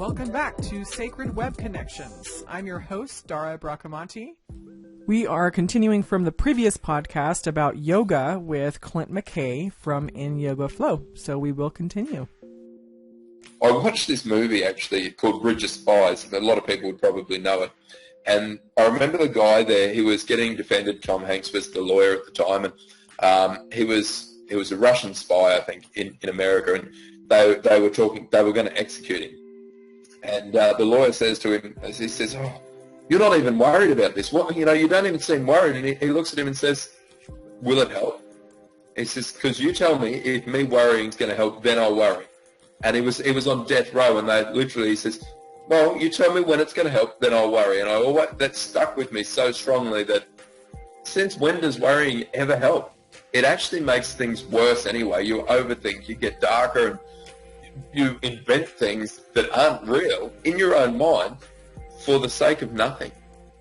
Welcome back to Sacred Web Connections. I'm your host, Dara Bracamonte. We are continuing from the previous podcast about yoga with Clint McKay from In Yoga Flow, so we will continue. I watched this movie actually called Bridge of Spies, and a lot of people would probably know it. And I remember the guy there, he was getting defended. Tom Hanks was the lawyer at the time, and he was a Russian spy, I think, in America, and they were going to execute him. And the lawyer says to him, as he says, "Oh, you're not even worried about this. What, you don't even seem worried." And he looks at him and says, "Will it help?" He says, "Because you tell me if me worrying is going to help, then I'll worry." And he was on death row, and he says, "Well, you tell me when it's going to help, then I'll worry." And that stuck with me so strongly that since when does worrying ever help? It actually makes things worse anyway. You overthink, you get darker, and you invent things that aren't real in your own mind for the sake of nothing.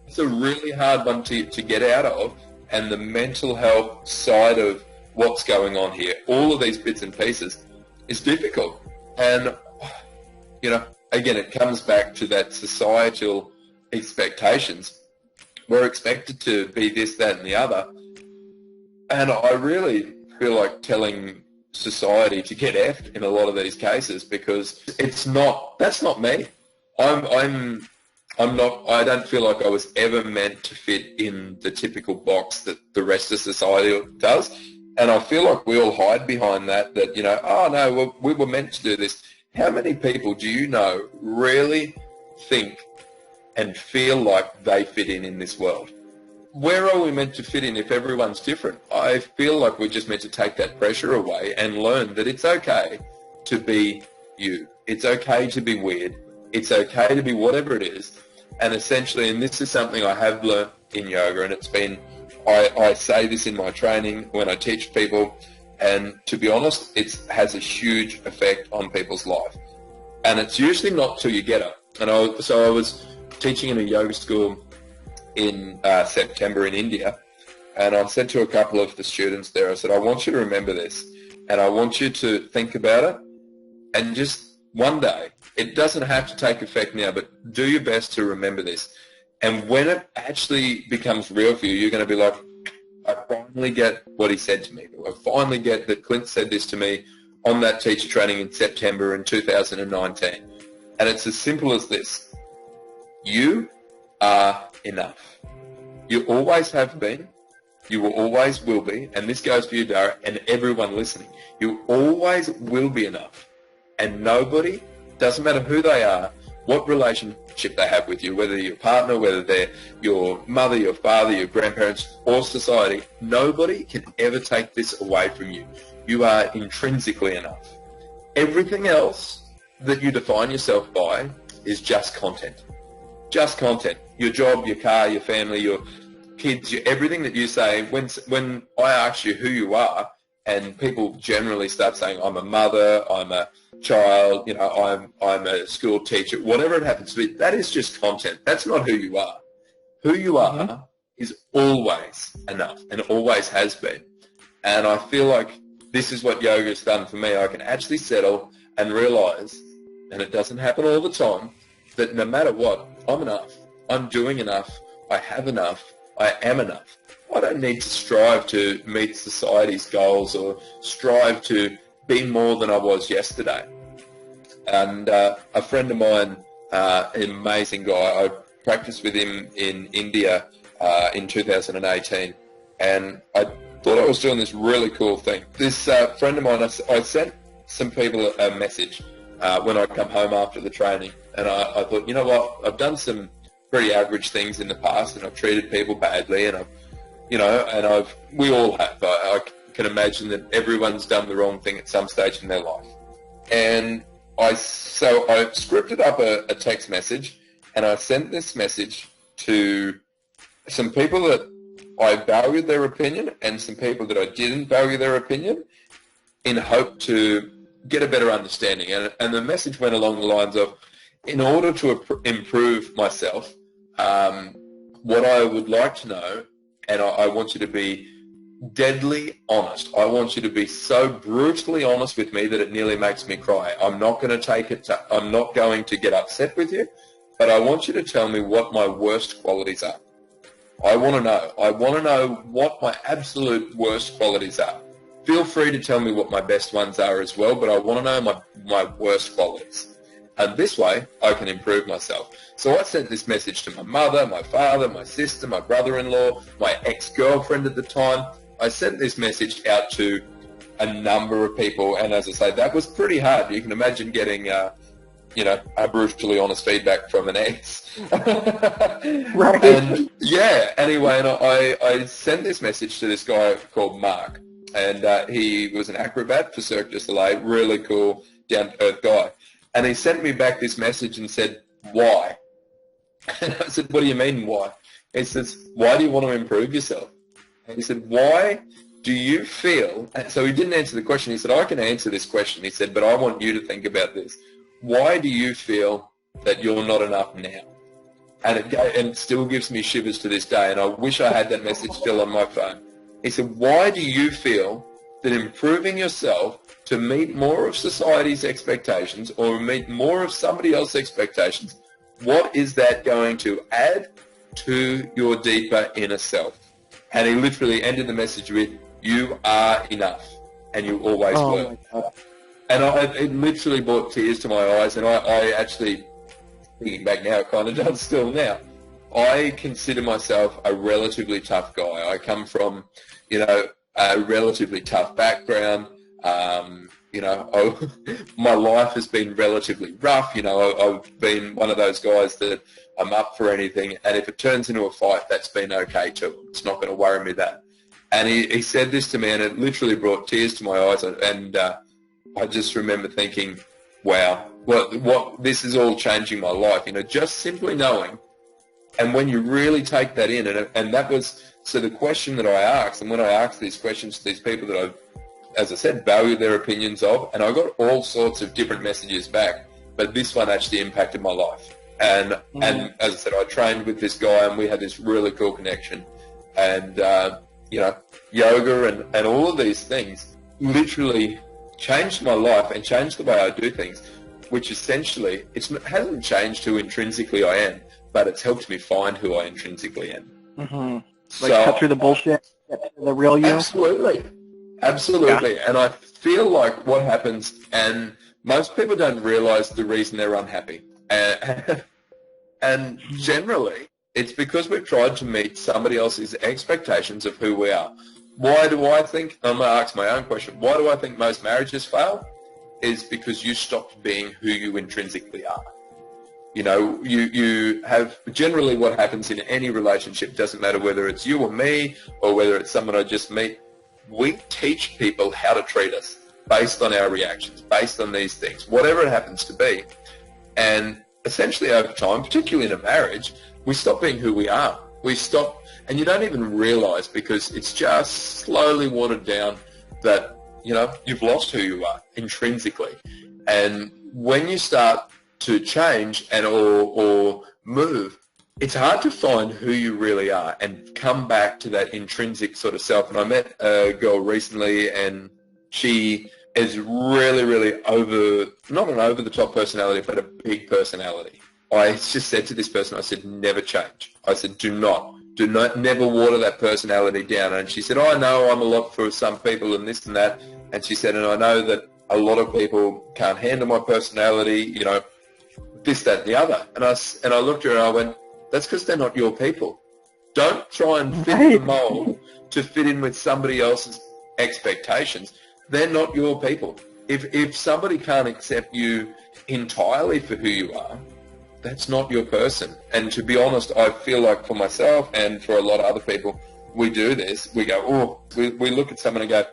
It's a really hard one to get out of, and the mental health side of what's going on here, all of these bits and pieces, is difficult. And, again, it comes back to that societal expectations. We're expected to be this, that, and the other. And I really feel like telling society to get effed in a lot of these cases, because that's not me. I don't feel like I was ever meant to fit in the typical box that the rest of society does. And I feel like we all hide behind that, oh no, we were meant to do this. How many people do you know really think and feel like they fit in this world? Where are we meant to fit in if everyone's different? I feel like we're just meant to take that pressure away and learn that it's okay to be you. It's okay to be weird. It's okay to be whatever it is. And essentially, and this is something I have learned in yoga, and it's been, I say this in my training when I teach people, and to be honest, it has a huge effect on people's life. And it's usually not till you get it. And I was teaching in a yoga school in September in India, and I said to a couple of the students there, I said, I want you to remember this, and I want you to think about it, and just one day, it doesn't have to take effect now, but do your best to remember this. And when it actually becomes real for you, you're going to be like, I finally get what he said to me. I finally get that Clint said this to me on that teacher training in September in 2019. And it's as simple as this. You are enough. You always have been. You will always will be. And this goes for you, Dara, and everyone listening. You always will be enough. And nobody, doesn't matter who they are, what relationship they have with you, whether your partner, whether they're your mother, your father, your grandparents, or society, nobody can ever take this away from you. You are intrinsically enough. Everything else that you define yourself by is just content. Just content. Your job, your car, your family, your kids, everything that you say. When I ask you who you are, and people generally start saying, I'm a mother, I'm a child, I'm a school teacher, whatever it happens to be, that is just content. That's not who you are. Who you are is always enough, and always has been. And I feel like this is what yoga has done for me. I can actually settle and realize, and it doesn't happen all the time, that no matter what, I'm enough. I'm doing enough. I have enough. I am enough. I don't need to strive to meet society's goals or strive to be more than I was yesterday. And a friend of mine, an amazing guy, I practiced with him in India in 2018, and I thought I was doing this really cool thing. This friend of mine, I sent some people a message when I come home after the training, and I thought, you know what, I've done some pretty average things in the past, and I've treated people badly, and we all have. I can imagine that everyone's done the wrong thing at some stage in their life. And I scripted up a text message, and I sent this message to some people that I valued their opinion and some people that I didn't value their opinion, in hope to get a better understanding. And the message went along the lines of, in order to improve myself, what I would like to know, and I want you to be deadly honest. I want you to be so brutally honest with me that it nearly makes me cry. I'm not going to get upset with you, but I want you to tell me what my worst qualities are. I want to know. I want to know what my absolute worst qualities are. Feel free to tell me what my best ones are as well, but I want to know my worst qualities. And this way, I can improve myself. So I sent this message to my mother, my father, my sister, my brother-in-law, my ex-girlfriend at the time. I sent this message out to a number of people, and as I say, that was pretty hard. You can imagine getting, a brutally honest feedback from an ex. Right. And anyway, and I sent this message to this guy called Mark, and he was an acrobat for Cirque du Soleil, really cool, down-to-earth guy. And he sent me back this message and said, why? And I said, what do you mean, why? He says, why do you want to improve yourself? And he said, why do you feel... And so he didn't answer the question. He said, I can answer this question. He said, but I want you to think about this. Why do you feel that you're not enough now? And it still gives me shivers to this day, and I wish I had that message still on my phone. He said, why do you feel that improving yourself to meet more of society's expectations or meet more of somebody else's expectations, what is that going to add to your deeper inner self? And he literally ended the message with, you are enough, and you always were. And it literally brought tears to my eyes, and I actually, thinking back now, it kind of does still now. I consider myself a relatively tough guy. I come from, a relatively tough background. My life has been relatively rough. I've been one of those guys that I'm up for anything, and if it turns into a fight, that's been okay too. It's not going to worry me that. And he said this to me, and it literally brought tears to my eyes, and I just remember thinking, wow, what this is all changing my life, just simply knowing. And when you really take that in, and that was, so the question that I asked, and when I asked these questions to these people that I, as I said, value their opinions of, and I got all sorts of different messages back, but this one actually impacted my life. And as I said, I trained with this guy, and we had this really cool connection. And, yoga and all of these things literally changed my life and changed the way I do things, which essentially, it hasn't changed who intrinsically I am, but it's helped me find who I intrinsically am. Mm-hmm. Cut through the bullshit, get to the real you. Absolutely. Yeah. And I feel like what happens, and most people don't realize the reason they're unhappy. And generally, it's because we've tried to meet somebody else's expectations of who we are. Why do I think, I'm going to ask my own question, why do I think most marriages fail? Is because you stopped being who you intrinsically are. You have, generally what happens in any relationship, doesn't matter whether it's you or me or whether it's someone I just meet, we teach people how to treat us based on our reactions, based on these things, whatever it happens to be. And essentially over time, particularly in a marriage, we stop being who we are. We stop, and you don't even realize, because it's just slowly watered down that, you've lost who you are intrinsically. And when you start to change and or move, it's hard to find who you really are and come back to that intrinsic sort of self. And I met a girl recently, and she is really, really not an over-the-top personality, but a big personality. I just said to this person, I said, never change. I said, do not, never water that personality down. And she said, I know I'm a lot for some people and this and that. And she said, and I know that a lot of people can't handle my personality, this, that, and the other. And I looked at her and I went, that's because they're not your people. Don't try and fit the mold to fit in with somebody else's expectations. They're not your people. If somebody can't accept you entirely for who you are, that's not your person. And to be honest, I feel like for myself and for a lot of other people, we do this. We go, we look at someone and go,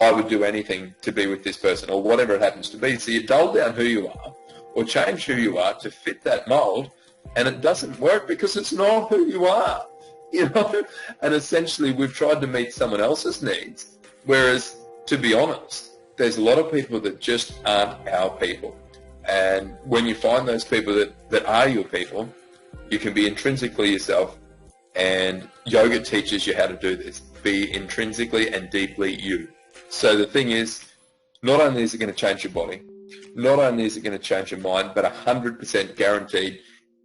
I would do anything to be with this person, or whatever it happens to be. So you dull down who you are or change who you are to fit that mold, and it doesn't work because it's not who you are, And essentially we've tried to meet someone else's needs, whereas, to be honest, there's a lot of people that just aren't our people. And when you find those people that are your people, you can be intrinsically yourself, and yoga teaches you how to do this. be intrinsically and deeply you. So the thing is, not only is it going to change your body, not only is it going to change your mind, but 100% guaranteed,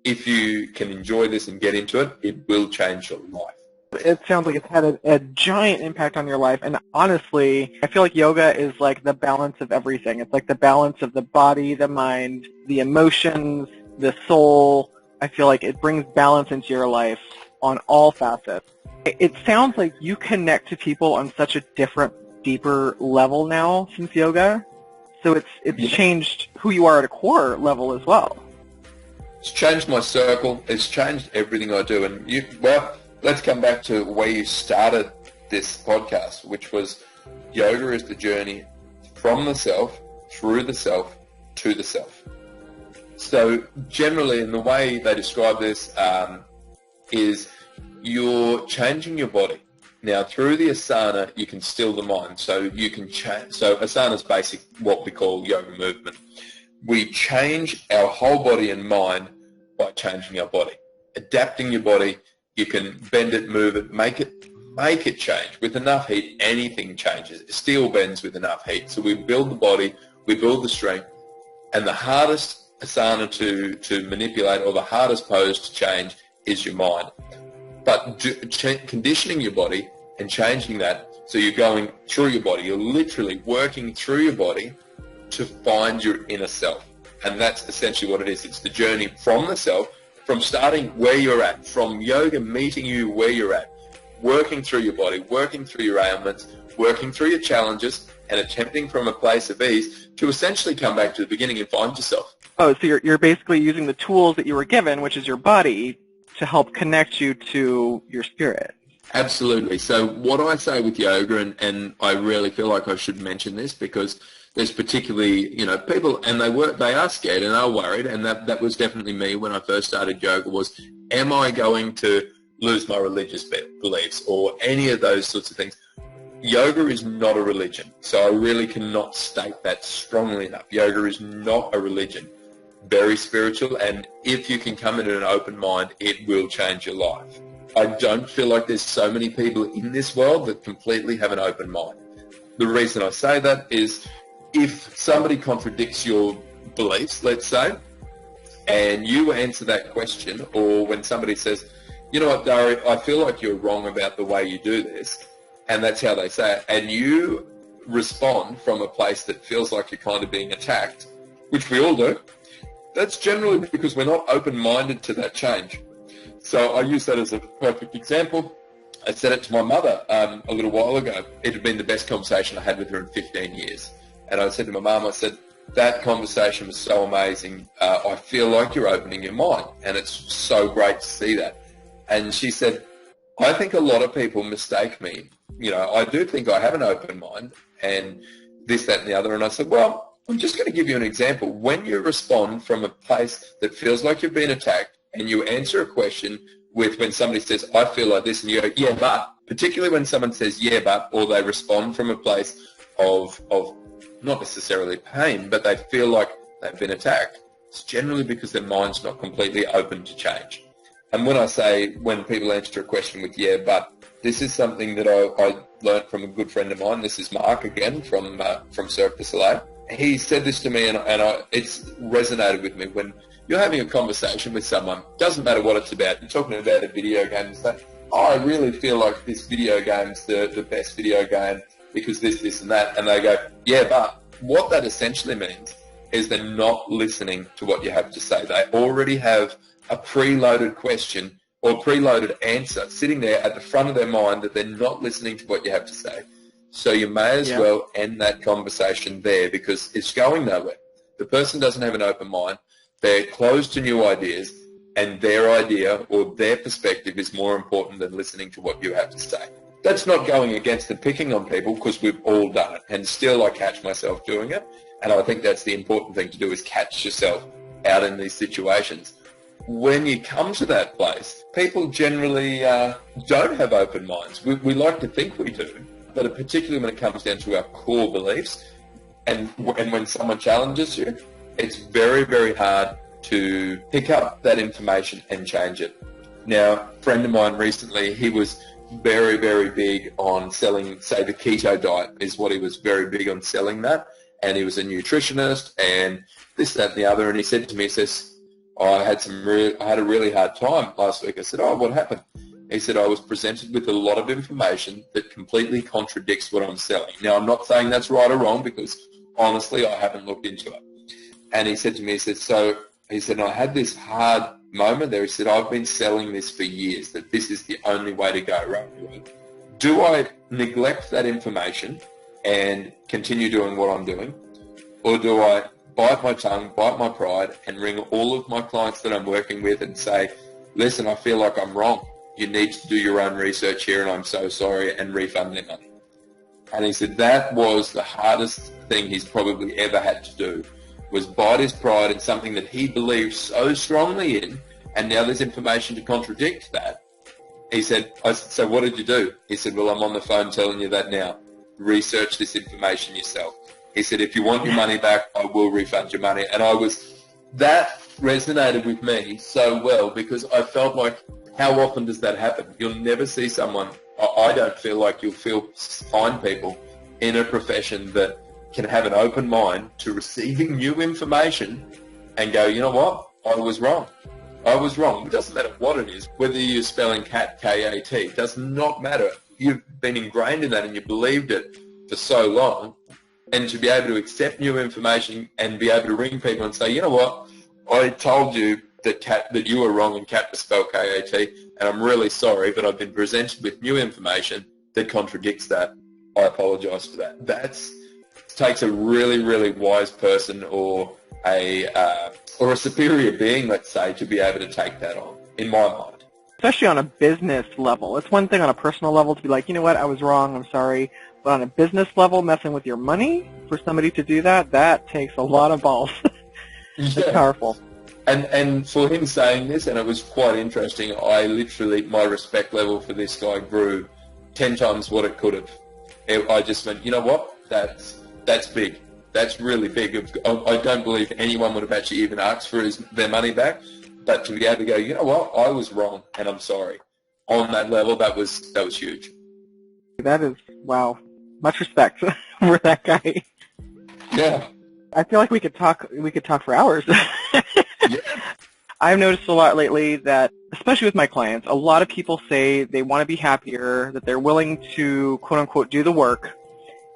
if you can enjoy this and get into it, it will change your life. It sounds like it's had a giant impact on your life, and honestly, I feel like yoga is like the balance of everything. It's like the balance of the body, the mind, the emotions, the soul. I feel like it brings balance into your life on all facets. It sounds like you connect to people on such a different, deeper level now since yoga. So it's changed who you are at a core level as well. It's changed my circle. It's changed everything I do. And let's come back to where you started this podcast, which was yoga is the journey from the self, through the self, to the self. So generally, in the way they describe this, is you're changing your body. Now, through the asana, you can still the mind. So you can change. So asana is basic, what we call yoga movement. We change our whole body and mind by changing our body, adapting your body. You can bend it, move it, make it change. With enough heat, anything changes. Steel bends with enough heat. So we build the body, we build the strength, and the hardest asana to manipulate, or the hardest pose to change, is your mind. But conditioning your body and changing that, so you're going through your body, you're literally working through your body to find your inner self. And that's essentially what it is. It's the journey from the self, from starting where you're at, from yoga meeting you where you're at, working through your body, working through your ailments, working through your challenges, and attempting from a place of ease to essentially come back to the beginning and find yourself. Oh, so you're basically using the tools that you were given, which is your body, to help connect you to your spirit. Absolutely. So what I say with yoga, and I really feel like I should mention this, because there's particularly, people, and they are scared and are worried, and that was definitely me when I first started yoga, was, am I going to lose my religious beliefs or any of those sorts of things? Yoga is not a religion, so I really cannot state that strongly enough. Yoga is not a religion. Very spiritual, and if you can come in an open mind, it will change your life. I don't feel like there's so many people in this world that completely have an open mind. The reason I say that is, if somebody contradicts your beliefs, let's say, and you answer that question, or when somebody says, you know what, Dari, I feel like you're wrong about the way you do this, and that's how they say it, and you respond from a place that feels like you're kind of being attacked, which we all do, that's generally because we're not open-minded to that change. So I use that as a perfect example. I said it to my mother a little while ago. It had been the best conversation I had with her in 15 years. And I said to my mum, I said, that conversation was so amazing. I feel like you're opening your mind, and it's so great to see that. And she said, I think a lot of people mistake me. I do think I have an open mind, and this, that, and the other. And I said, well, I'm just going to give you an example. When you respond from a place that feels like you've been attacked, and you answer a question with, when somebody says, I feel like this, and you go, yeah, but, particularly when someone says, yeah, but, or they respond from a place of not necessarily pain, but they feel like they've been attacked, it's generally because their mind's not completely open to change. And when I say, when people answer a question with, yeah, but, this is something that I learned from a good friend of mine. This is Mark again from Cirque du Soleil. He said this to me, and it's resonated with me. When you're having a conversation with someone, doesn't matter what it's about, you're talking about a video game, and say, I really feel like this video game's the best video game because this, and that. And they go, yeah, but what that essentially means is they're not listening to what you have to say. They already have a preloaded question or preloaded answer sitting there at the front of their mind that they're not listening to what you have to say. So you may as well end that conversation there, because it's going nowhere. The person doesn't have an open mind. They're closed to new ideas, and their idea or their perspective is more important than listening to what you have to say. That's not going against and picking on people, because we've all done it, and still I catch myself doing it. And I think that's the important thing to do, is catch yourself out in these situations. When you come to that place, people generally don't have open minds. We like to think we do, but particularly when it comes down to our core beliefs, and when someone challenges you, it's very, very hard to pick up that information and change it. Now, a friend of mine recently, he was very, very big on selling, say, the keto diet is what he was very big on selling that. And he was a nutritionist and this, that, and the other. And he said to me, he says, I had a really hard time last week. I said, oh, what happened? He said, I was presented with a lot of information that completely contradicts what I'm selling. Now, I'm not saying that's right or wrong because, honestly, I haven't looked into it. And he said to me, he said, I had this hard moment there. He said, I've been selling this for years, that this is the only way to go, right? Do I neglect that information and continue doing what I'm doing? Or do I bite my tongue, bite my pride, and ring all of my clients that I'm working with and say, listen, I feel like I'm wrong. You need to do your own research here, and I'm so sorry, and refund their money. And he said that was the hardest thing he's probably ever had to do, was bite his pride in something that he believed so strongly in, and now there's information to contradict that. He said, I said, so what did you do? He said, well, I'm on the phone telling you that now. Research this information yourself. He said, if you want your money back, I will refund your money. And that resonated with me so well because I felt like, how often does that happen? You'll never see someone, I don't feel like you'll find people in a profession that can have an open mind to receiving new information and go, you know what, I was wrong. I was wrong. It doesn't matter what it is, whether you're spelling cat, K-A-T, it does not matter. You've been ingrained in that and you believed it for so long. And to be able to accept new information and be able to ring people and say, you know what, I told you that you were wrong and cat was spelled K-A-T, and I'm really sorry, but I've been presented with new information that contradicts that. I apologise for that. That takes a really, really wise person or a superior being, let's say, to be able to take that on, in my mind. Especially on a business level. It's one thing on a personal level to be like, you know what, I was wrong, I'm sorry. But on a business level, messing with your money, for somebody to do that, that takes a lot of balls. It's powerful. And for him saying this, and it was quite interesting, I literally, my respect level for this guy grew 10 times what it could have. I just went, you know what, that's big. That's really big. I don't believe anyone would have actually even asked for their money back. But to be able to go, you know what, I was wrong and I'm sorry. On that level, that was huge. That is, wow. Much respect for that guy. Yeah. I feel like we could talk for hours. Yeah. I've noticed a lot lately that, especially with my clients, a lot of people say they want to be happier, that they're willing to, quote unquote, do the work.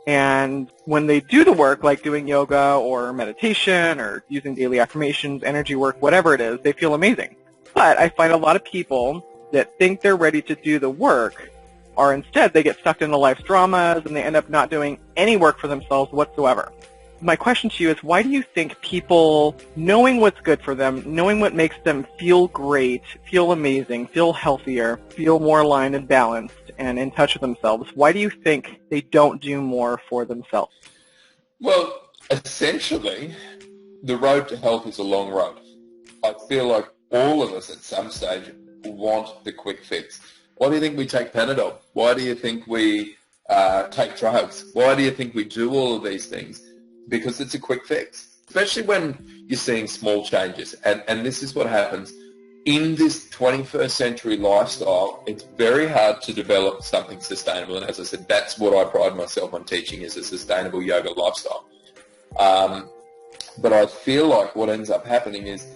And when they do the work, like doing yoga or meditation or using daily affirmations, energy work, whatever it is, they feel amazing. But I find a lot of people that think they're ready to do the work are instead, they get sucked into life's dramas and they end up not doing any work for themselves whatsoever. My question to you is, why do you think people, knowing what's good for them, knowing what makes them feel great, feel amazing, feel healthier, feel more aligned and balanced and in touch with themselves, why do you think they don't do more for themselves? Well, essentially, the road to health is a long road. I feel like all of us at some stage want the quick fix. Why do you think we take Panadol? Why do you think we take drugs? Why do you think we do all of these things? Because it's a quick fix, especially when you're seeing small changes. And this is what happens. In this 21st century lifestyle, it's very hard to develop something sustainable. And as I said, that's what I pride myself on teaching, is a sustainable yoga lifestyle. But I feel like what ends up happening is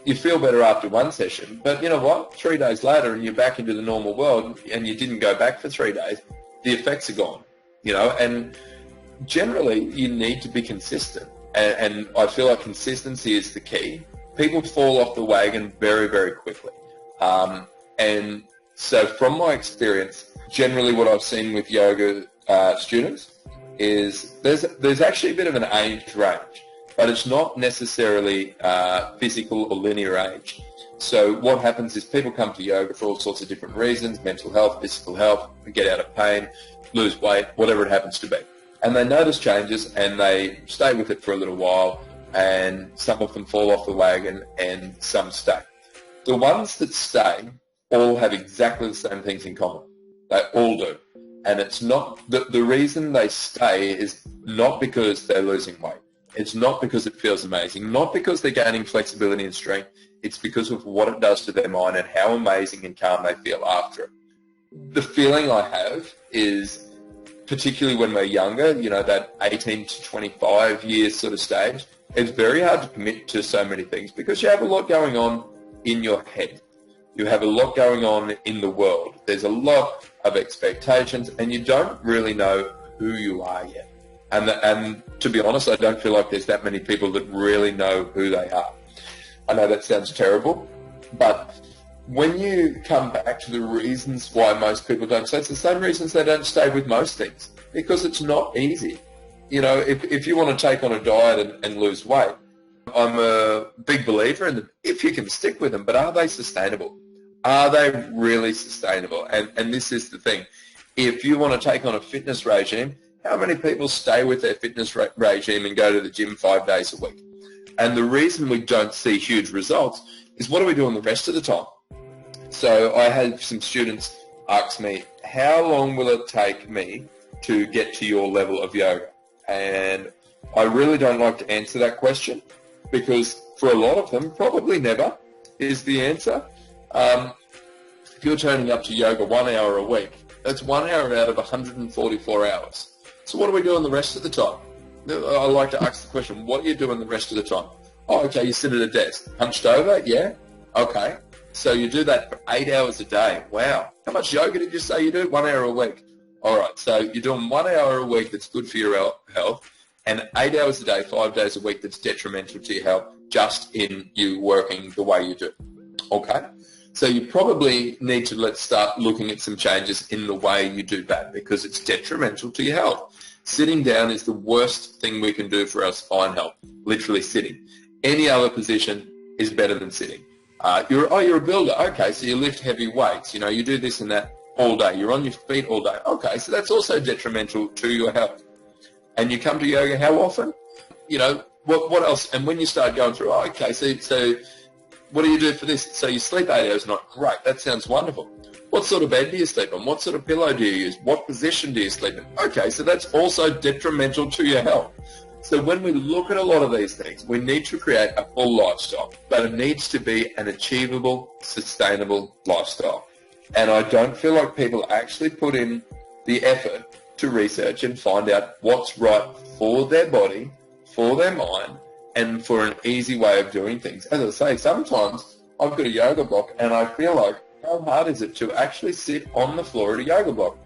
you feel better after one session, but you know what? 3 days later and you're back into the normal world and you didn't go back for 3 days, the effects are gone, you know, and generally you need to be consistent. And I feel like consistency is the key. People fall off the wagon very, very quickly. And so from my experience, generally what I've seen with yoga students is there's actually a bit of an age range, but it's not necessarily physical or linear age. So what happens is people come to yoga for all sorts of different reasons: mental health, physical health, get out of pain, lose weight, whatever it happens to be. And they notice changes and they stay with it for a little while, and some of them fall off the wagon and some stay. The ones that stay all have exactly the same things in common. They all do. And it's not, the reason they stay is not because they're losing weight. It's not because it feels amazing, not because they're gaining flexibility and strength. It's because of what it does to their mind and how amazing and calm they feel after it. the feeling I have is, particularly when we're younger, that 18 to 25 years sort of stage, it's very hard to commit to so many things because you have a lot going on in your head. You have a lot going on in the world. There's a lot of expectations, and you don't really know who you are yet. And to be honest, I don't feel like there's that many people that really know who they are. I know that sounds terrible, but when you come back to the reasons why most people don't stay, it's the same reasons they don't stay with most things, because it's not easy. If you want to take on a diet and lose weight, I'm a big believer in them if you can stick with them, but are they sustainable? Are they really sustainable? And this is the thing. If you want to take on a fitness regime, how many people stay with their fitness regime and go to the gym 5 days a week? And the reason we don't see huge results is what are we doing the rest of the time? So I had some students ask me, how long will it take me to get to your level of yoga? And I really don't like to answer that question because for a lot of them, probably never is the answer. If you're turning up to yoga 1 hour a week, that's 1 hour out of 144 hours. So what are we doing the rest of the time? I like to ask the question, what are you doing the rest of the time? Oh, okay, you sit at a desk. Hunched over? Yeah? Okay. So you do that for 8 hours a day. Wow. How much yoga did you say you do? 1 hour a week. All right. So you're doing 1 hour a week that's good for your health, and 8 hours a day, 5 days a week that's detrimental to your health just in you working the way you do. Okay? So you probably need to let's start looking at some changes in the way you do that because it's detrimental to your health. Sitting down is the worst thing we can do for our spine health, literally sitting. Any other position is better than sitting. You're a builder. Okay, so you lift heavy weights. You do this and that all day. You're on your feet all day. Okay, so that's also detrimental to your health. And you come to yoga how often? What else? And when you start going through, okay, so what do you do for this? So you sleep 8 hours a night. Great, that sounds wonderful. What sort of bed do you sleep on? What sort of pillow do you use? What position do you sleep in? Okay, so that's also detrimental to your health. So when we look at a lot of these things, we need to create a full lifestyle, but it needs to be an achievable, sustainable lifestyle. And I don't feel like people actually put in the effort to research and find out what's right for their body, for their mind, and for an easy way of doing things. As I say, sometimes I've got a yoga block and I feel like, how hard is it to actually sit on the floor at a yoga block?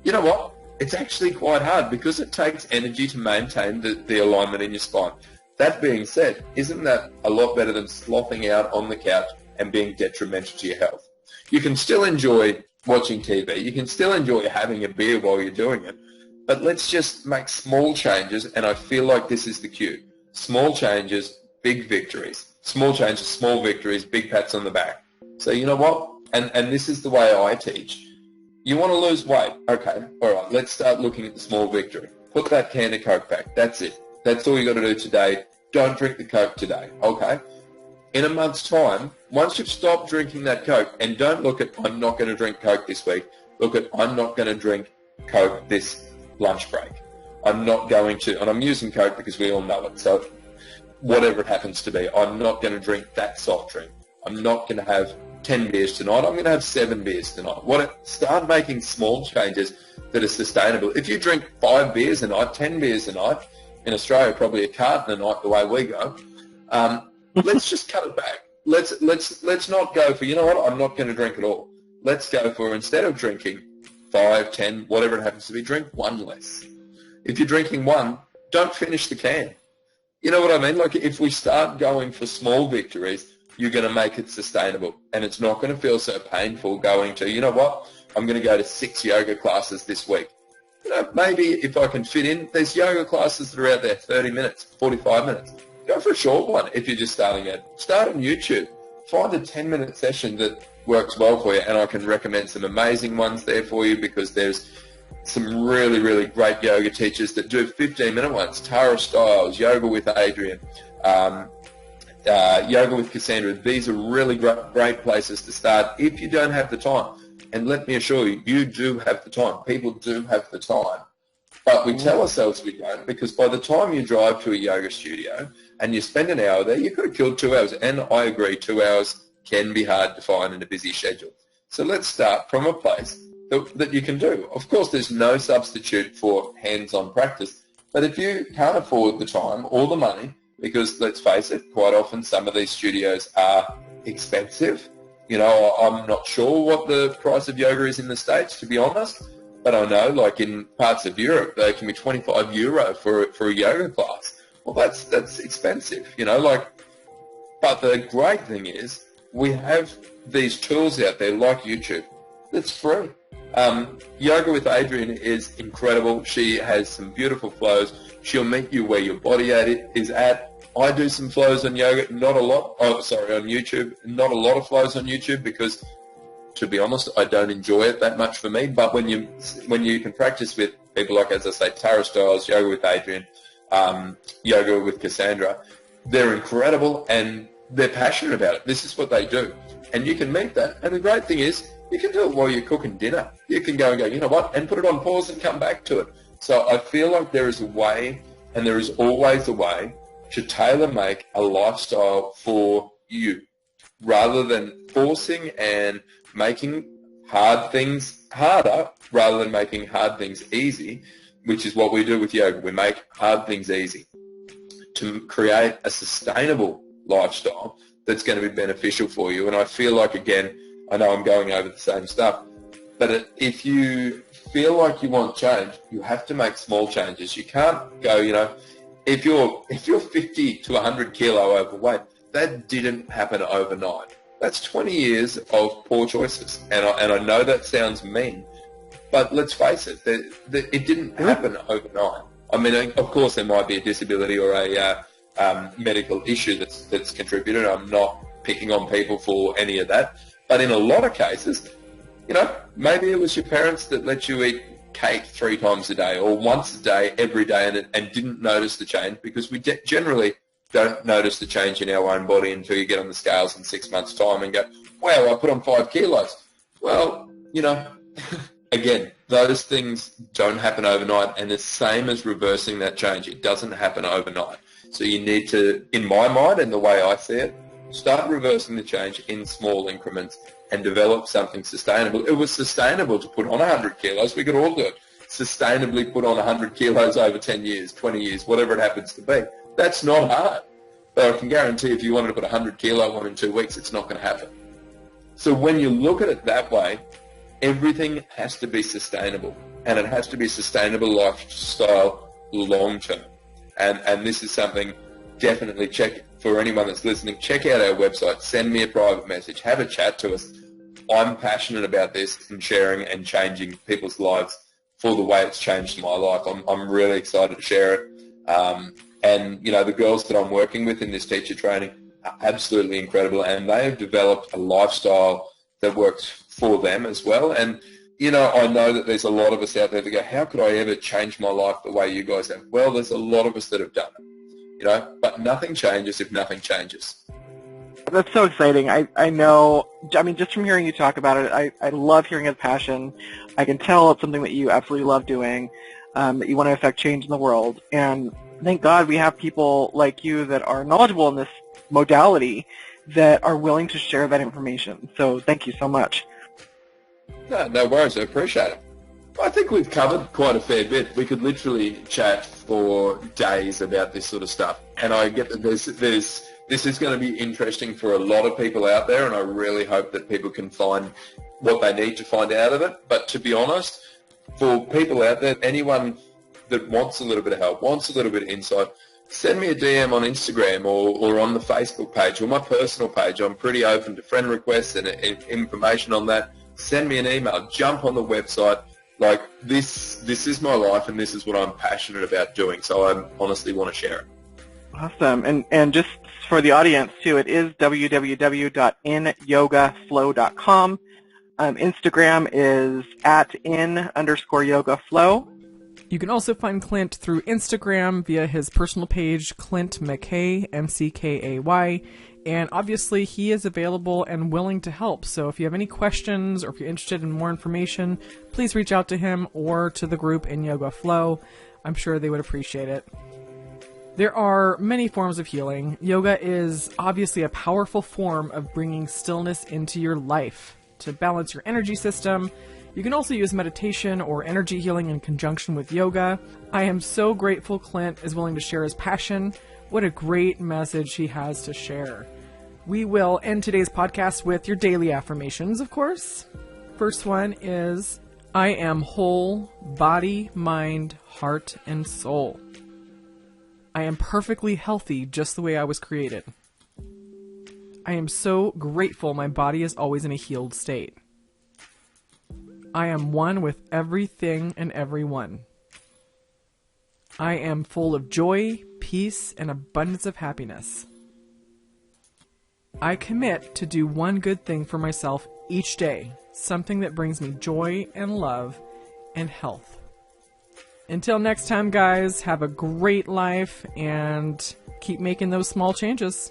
You know what? It's actually quite hard because it takes energy to maintain the alignment in your spine. That being said, isn't that a lot better than slothing out on the couch and being detrimental to your health? You can still enjoy watching TV. You can still enjoy having a beer while you're doing it. But let's just make small changes, and I feel like this is the cue. Small changes, big victories. Small changes, small victories, big pats on the back. So you know what? And this is the way I teach. You want to lose weight? Okay, all right, let's start looking at the small victory. Put that can of Coke back. That's it. That's all you got to do today. Don't drink the Coke today, okay? In a month's time, once you've stopped drinking that Coke, and don't look at, I'm not going to drink Coke this week. Look at, I'm not going to drink Coke this lunch break. I'm not going to, and I'm using Coke because we all know it, so whatever it happens to be, I'm not going to drink that soft drink. I'm not going to have 10 beers tonight. I'm going to have 7 beers tonight. Start making small changes that are sustainable. If you drink 5 beers a night, 10 beers a night, in Australia probably a carton a night the way we go, let's just cut it back. Let's not go for, you know what, I'm not going to drink at all. Let's go for, instead of drinking 5, 10, whatever it happens to be, drink 1 less. If you're drinking 1, don't finish the can. You know what I mean? Like if we start going for small victories, you're going to make it sustainable, and it's not going to feel so painful going to, you know what, I'm going to go to 6 yoga classes this week. Maybe if I can fit in, there's yoga classes that are out there 30 minutes, 45 minutes. Go for a short one if you're just starting out. Start on YouTube. Find a 10-minute session that works well for you, and I can recommend some amazing ones there for you because there's some really, really great yoga teachers that do 15-minute ones. Tara Stiles, Yoga with Adrian, Yoga with Cassandra. These are really great places to start if you don't have the time. And let me assure you, you do have the time. People do have the time. But we tell ourselves we don't, because by the time you drive to a yoga studio and you spend an hour there, you could have killed 2 hours. And I agree, 2 hours can be hard to find in a busy schedule. So let's start from a place that you can do. Of course, there's no substitute for hands-on practice, but if you can't afford the time or the money, because let's face it, quite often some of these studios are expensive. You know, I'm not sure what the price of yoga is in the States, to be honest, but I know, like in parts of Europe, they can be €25 for a yoga class. Well, that's expensive, you know, like, but the great thing is we have these tools out there like YouTube that's free. Yoga with Adriene is incredible. She has some beautiful flows. She'll meet you where your body is at. I do some flows on yoga, not a lot. Oh, sorry, on YouTube. Not a lot of flows on YouTube because, to be honest, I don't enjoy it that much for me. But when you can practice with people like, as I say, Tara Stiles, Yoga with Adriene, Yoga with Cassandra, they're incredible and they're passionate about it. This is what they do. And you can meet that. And the great thing is, you can do it while you're cooking dinner. You can go and go, you know what, and put it on pause and come back to it. So I feel like there is a way, and there is always a way, to tailor-make a lifestyle for you, rather than forcing and making hard things harder, rather than making hard things easy, which is what we do with yoga. We make hard things easy to create a sustainable lifestyle that's going to be beneficial for you. And I feel like, again, I know I'm going over the same stuff, but if you feel like you want change, you have to make small changes. You can't go, you know, if you're 50 to 100 kilo overweight, that didn't happen overnight. That's 20 years of poor choices. And I know that sounds mean, but let's face it, it didn't happen overnight. I mean, of course, there might be a disability or a medical issue that's contributed. I'm not picking on people for any of that. But in a lot of cases, you know, maybe it was your parents that let you eat cake 3 times a day or once a day, every day, and didn't notice the change, because we generally don't notice the change in our own body until you get on the scales in 6 months' time and go, wow, I put on 5 kilos. Well, you know, again, those things don't happen overnight, and the same as reversing that change. It doesn't happen overnight. So you need to, in my mind and the way I see it, start reversing the change in small increments and develop something sustainable. It was sustainable to put on 100 kilos. We could all do it. Sustainably put on 100 kilos over 10 years, 20 years, whatever it happens to be. That's not hard. But I can guarantee if you wanted to put 100 kilo on in 2 weeks, it's not going to happen. So when you look at it that way, everything has to be sustainable. And it has to be a sustainable lifestyle long term. And this is something, definitely check, for anyone that's listening, check out our website, send me a private message, have a chat to us. I'm passionate about this and sharing and changing people's lives for the way it's changed my life. I'm really excited to share it. And, you know, the girls that I'm working with in this teacher training are absolutely incredible, and they have developed a lifestyle that works for them as well. And, you know, I know that there's a lot of us out there that go, how could I ever change my life the way you guys have? Well, there's a lot of us that have done it, you know, but nothing changes if nothing changes. That's so exciting. I know, I mean, just from hearing you talk about it, I love hearing his passion. I can tell it's something that you absolutely love doing, that you want to affect change in the world. And thank God we have people like you that are knowledgeable in this modality that are willing to share that information. So thank you so much. No worries. I appreciate it. I think we've covered quite a fair bit. We could literally chat for days about this sort of stuff. And I get that this is going to be interesting for a lot of people out there, and I really hope that people can find what they need to find out of it. But to be honest, for people out there, anyone that wants a little bit of help, wants a little bit of insight, send me a DM on Instagram or on the Facebook page or my personal page. I'm pretty open to friend requests and information on that. Send me an email. Jump on the website. Like, this is my life, and this is what I'm passionate about doing. So I honestly want to share it. Awesome. And just for the audience, too, it is www.inyogaflow.com. Instagram is @in_yogaflow. You can also find Clint through Instagram via his personal page, Clint McKay, MCKAY. And obviously, he is available and willing to help. So if you have any questions or if you're interested in more information, please reach out to him or to the group In Yoga Flow. I'm sure they would appreciate it. There are many forms of healing. Yoga is obviously a powerful form of bringing stillness into your life to balance your energy system You can also use meditation or energy healing in conjunction with yoga. I am so grateful Clint is willing to share his passion. What a great message he has to share. We will end today's podcast with your daily affirmations, of course. First one is, I am whole, body, mind, heart, and soul. I am perfectly healthy just the way I was created. I am so grateful my body is always in a healed state. I am one with everything and everyone. I am full of joy, peace, and abundance of happiness. I commit to do one good thing for myself each day, something that brings me joy and love and health. Until next time, guys, have a great life and keep making those small changes.